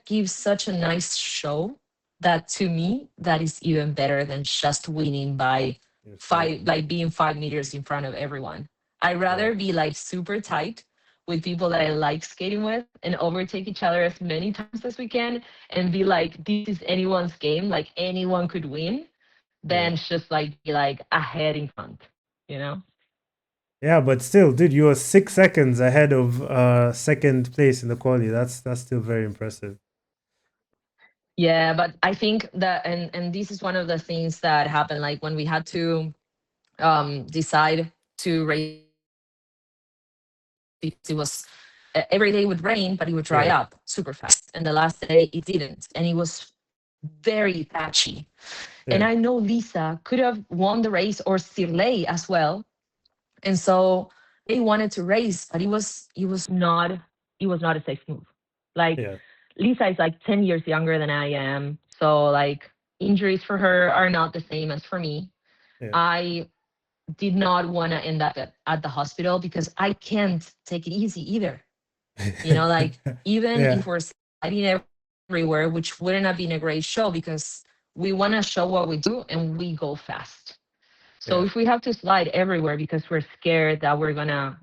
give such a nice show that to me that is even better than just winning by yes, yeah, five, like being 5 meters in front of everyone. I'd yeah, rather be like super tight with people that I like skating with and overtake each other as many times as we can and be like, this is anyone's game, like anyone could win, yeah. than just like be like ahead in front, you know? Yeah, but still, dude, you were 6 seconds ahead of second place in the quali. That's still very impressive. Yeah, but I think that, and this is one of the things that happened, like when we had to decide to race because it was every day would rain, but it would dry up super fast. And the last day it didn't, and it was very patchy. And I know Lisa Yeah, could have won the race or Sirley as well. And so they wanted to race, but it was not a safe move. Like yeah, Lisa is like 10 years younger than I am. So like injuries for her are not the same as for me. yeah, I did not want to end up at the hospital because I can't take it easy either. Like even yeah, if we're sliding everywhere, which wouldn't have been a great show because we want to show what we do and we go fast. So yeah, if we have to slide everywhere because we're scared that we're gonna,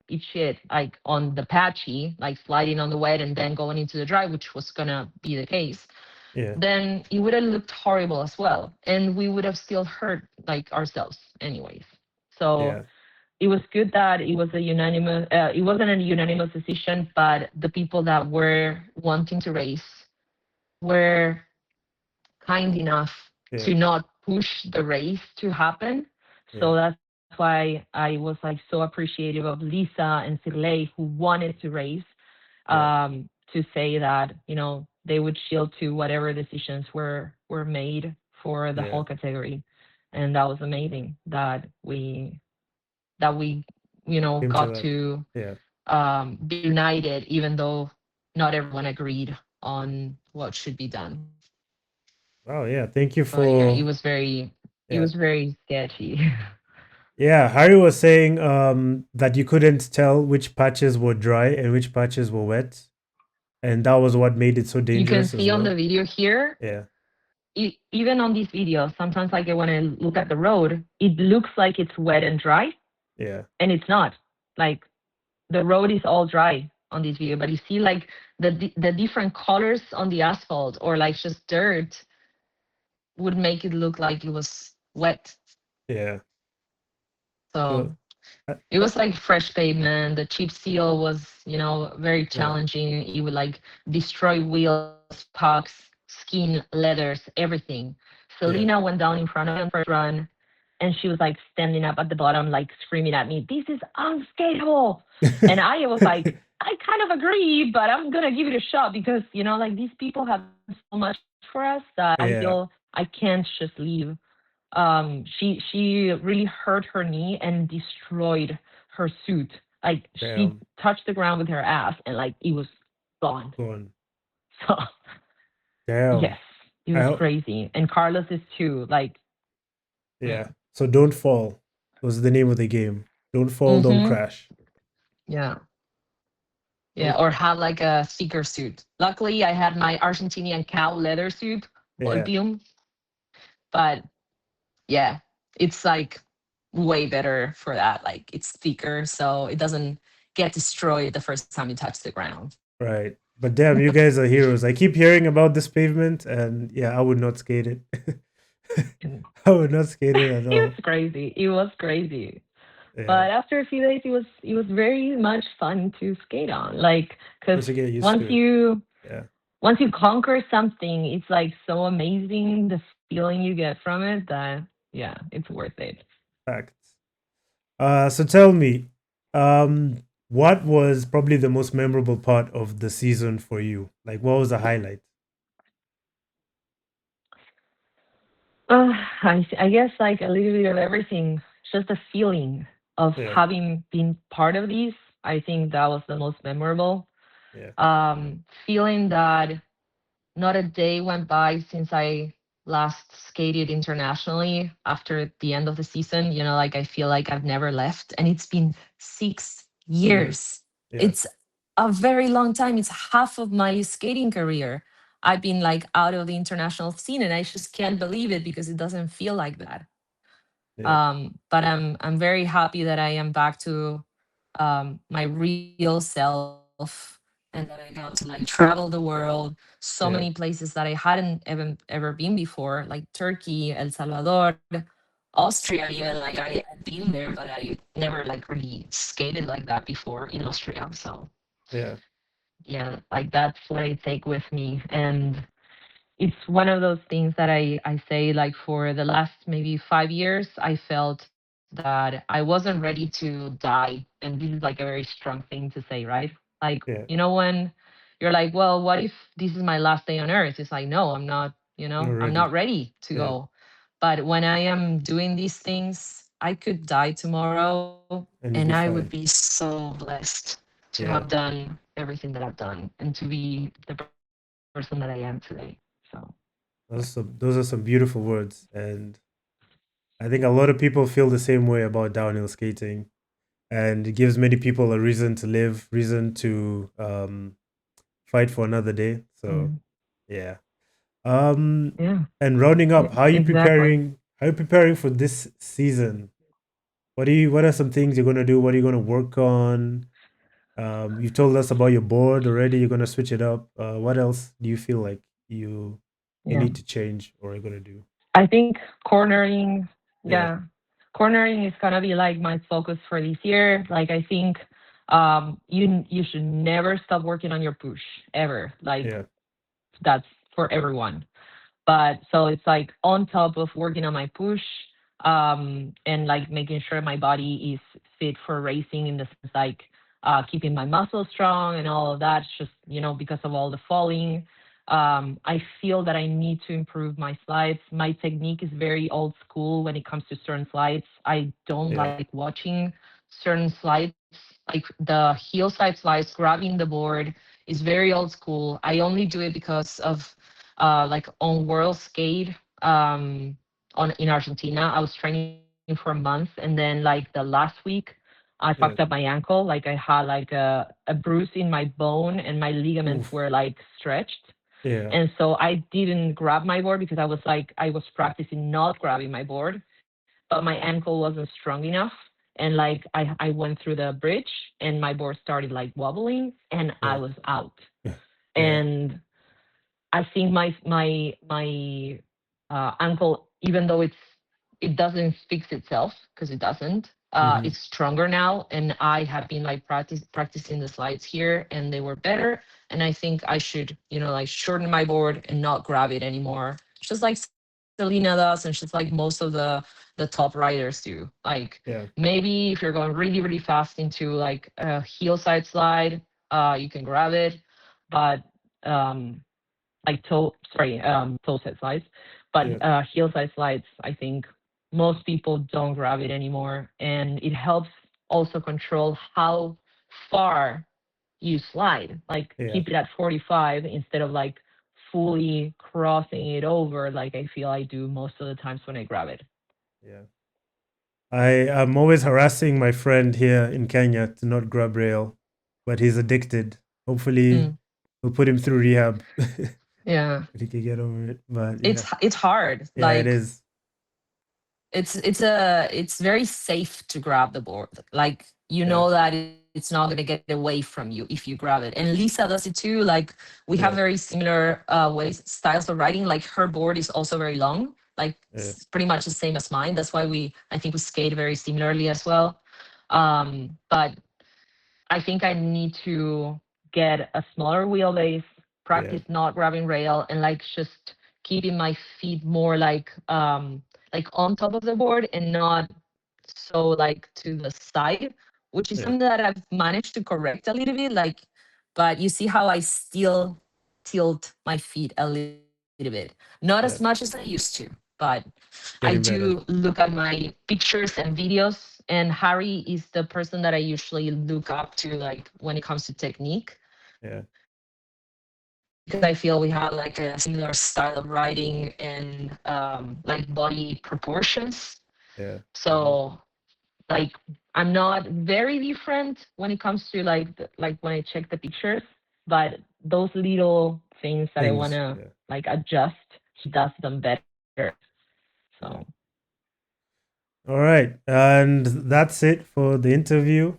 eat shit like on the patchy, like sliding on the wet and then going into the dry, which was gonna be the case, yeah, then it would have looked horrible as well. And we would have still hurt like ourselves anyways. So yeah, it was good that it wasn't a unanimous decision, but the people that were wanting to race were kind enough yeah, to not push the race to happen. yeah, So that's why I was like so appreciative of Lisa and Sirley who wanted to race, yeah, to say that they would shield to whatever decisions were made for the yeah. whole category, and that was amazing that we Came to got that. to Yeah. be united, even though not everyone agreed on what should be done. Wow. Yeah. Thank you So yeah, it for. was very it Yeah. was very sketchy. Yeah. Harry was saying that you couldn't tell which patches were dry and which patches were wet, and that was what made it so You can dangerous as see on the well. video here, Yeah. even on this video, sometimes like when I look at the road, it looks like it's wet and dry, Yeah. and it's not. Like the road is all dry on this video, but you see like the different colors on the asphalt or like just dirt would make it look like it was wet. Yeah. So So. Uh, it uh, was like fresh pavement. The chip seal was, very yeah. challenging. It would like destroy wheels, pucks. skin, leathers, everything. Yeah. Selena went down in front of me on first run, and she was like standing up at the bottom, like screaming at me, "This is unskateable!" And I was like, I kind of agree, but I'm gonna give it a shot because like these people have done so much for us that I Yeah. feel I can't just leave. She really hurt her knee and destroyed her suit. Like she Damn. touched the ground with her ass and like it was gone. Go on. So Damn. yes, it I was hope. crazy. And Carlos is too. Like, Yeah. mm, So don't fall was the name of the game. Don't fall, don't mm-hmm. crash. Yeah. Yeah, Oh, or had like a thicker suit. Luckily, I had my Argentinian cow leather suit, yeah. Volpium, but yeah, it's like way better for that. Like it's thicker, so it doesn't get destroyed the first time you touch the ground. Right. But damn, you guys are heroes. I keep hearing about this pavement, and yeah, I would not skate it. And I would not skate it at it was all. crazy. It was crazy. Yeah. But after a few days, it was very much fun to skate on. Like, because Once you get used once to it. you Yeah. once you conquer something, it's like so amazing the feeling you get from it that yeah, it's worth it. Facts. So tell me, what was probably the most memorable part of the season for you? Like, what was the highlight? I guess like a little bit of everything. Just the feeling of Yeah. having been part of these. I think that was the most memorable. Yeah. Feeling that not a day went by since I last skated internationally after the end of the season. Like I feel like I've never left, and it's been 6 years. Years. Yeah. It's a very long time. It's half of my skating career. I've been like out of the international scene, and I just can't believe it because it doesn't feel like that. Yeah. But I'm very happy that I am back to my real self, and that I got to like travel the world, so many Yeah. places that I hadn't ever been before, like Turkey, El Salvador, Austria. Even like I had been there, but I never like really skated like that before in Austria. So Yeah. yeah, like that's what I take with me, and it's one of those things that I say like for the last maybe 5 years, I felt that I wasn't ready to die. And this is like a very strong thing to say, right? Like, Yeah. when you're like, well, what if this is my last day on earth? It's like, no, I'm not, You're I'm not ready. ready to Yeah. go. But when I am doing these things, I could die tomorrow and And I you'll be would be fine. so blessed to have Yeah. done everything that I've done and to be the person that I am today. So Those are some beautiful words, and I think a lot of people feel the same way about downhill skating, and it gives many people a reason to live, reason to fight for another day. So mm, yeah. yeah, And rounding up, how are you exactly. preparing? How are you preparing for this season? What are some things you're gonna do? What are you gonna work on? You've told us about your board already. You're gonna switch it up. What else do you feel like you Yeah. need to change or are gonna do? I think cornering, Yeah. yeah, cornering is gonna be like my focus for this year. Like I think you should never stop working on your push ever. Like Yeah. that's for everyone. But so it's like on top of working on my push, and like making sure my body is fit for racing in the sense like keeping my muscles strong and all of that. Just because of all the falling, I feel that I need to improve my slides. My technique is very old school when it comes to certain slides. I don't Yeah. like watching certain slides, like the heel side slides, grabbing the board is very old school. I only do it because of like on World Skate on in Argentina. I was training for a month, and then like the last week, I fucked up Yeah. my ankle. Like I had like a bruise in my bone, and my ligaments Oof. were like stretched. Yeah. And so I didn't grab my board because I was practicing not grabbing my board, but my ankle wasn't strong enough. And like I went through the bridge, and my board started like wobbling, and I Yeah. was out. Yeah. And I think my ankle, even though it doesn't fix itself because it doesn't, Mm-hmm. it's stronger now, and I have been like practicing the slides here, and they were better. and I think I should, like shorten my board and not grab it anymore, just like Selena does, and just like most of the top riders do. Like Yeah. maybe if you're going really really fast into like a heel side slide, you can grab it, but like toe side slides, but Yeah. heel side slides, I think most people don't grab it anymore, and it helps also control how far you slide. Like Yeah. keep it at 45 instead of like fully crossing it over, like I feel I do most of the times when I grab it. Yeah. I am always harassing my friend here in Kenya to not grab rail, but he's addicted. Hopefully, Mm, we'll put him through rehab. yeah, But he can get over it. But yeah, it's hard. yeah, it Like is. it's very safe to grab the board. Like Yeah, that it's not going to get away from you if you grab it. And Lisa does it too. Like we have yeah, very similar ways styles of riding. Like her board is also very long, like yeah, pretty much the same as mine. That's why I think we skate very similarly as well. But I think I need to get a smaller wheelbase, yeah, practice not grabbing rail, and like just keeping my feet more like on top of the board and not so like to the side, which is yeah, something that I've managed to correct a little bit. Like, but you see how I still tilt my feet a little bit, not yeah. as much as I used to, but I Getting better. do look at my pictures and videos, and Harry is the person that I usually look up to, like when it comes to technique, Yeah, because I feel we have like a similar style of writing and like body proportions. yeah, So like I'm not very different when it comes to like like when I check the pictures, but those little things that I want things. to Yeah, like adjust, he does them better. yeah. So All right. And that's it for the interview.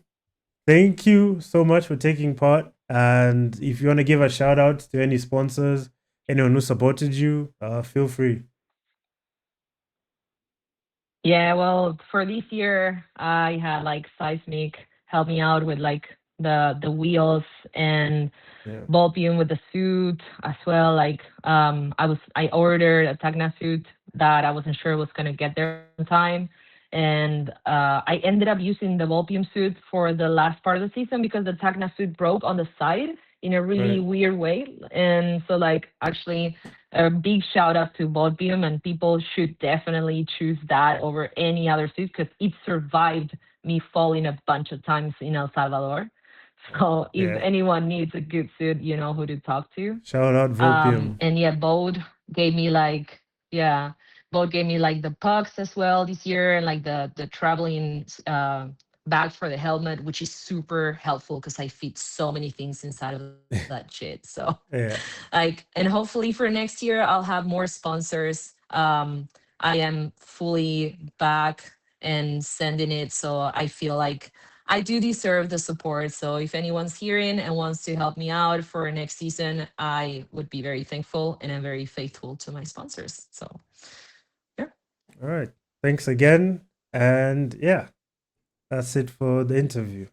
Thank you so much for taking part. And if you want to give a shout out to any sponsors, anyone who supported you, feel free. yeah, well, for this year, I had like Seismic help me out with like the wheels and Yeah, Volpium with the suit as well. Like I ordered a Tacna suit that I wasn't sure was gonna get there on time. And I ended up using the Volpium suit for the last part of the season because the Tacna suit broke on the side in a really right. weird way. And so like actually a big shout out to Volpium, and people should definitely choose that over any other suit because it survived me falling a bunch of times in El Salvador. So if Yeah. anyone needs a good suit, you know who to talk to. Shout out Volpium. And yeah, Bode gave me like yeah, Bode gave me like the pucks as well this year, and like the traveling bag for the helmet, which is super helpful because I fit so many things inside of that shit. So Yeah. like, and hopefully for next year I'll have more sponsors. I am fully back and sending it, so I feel like I do deserve the support. So if anyone's hearing and wants to help me out for next season, I would be very thankful, and I'm very faithful to my sponsors. So yeah. All right. Thanks again. And yeah, that's it for the interview.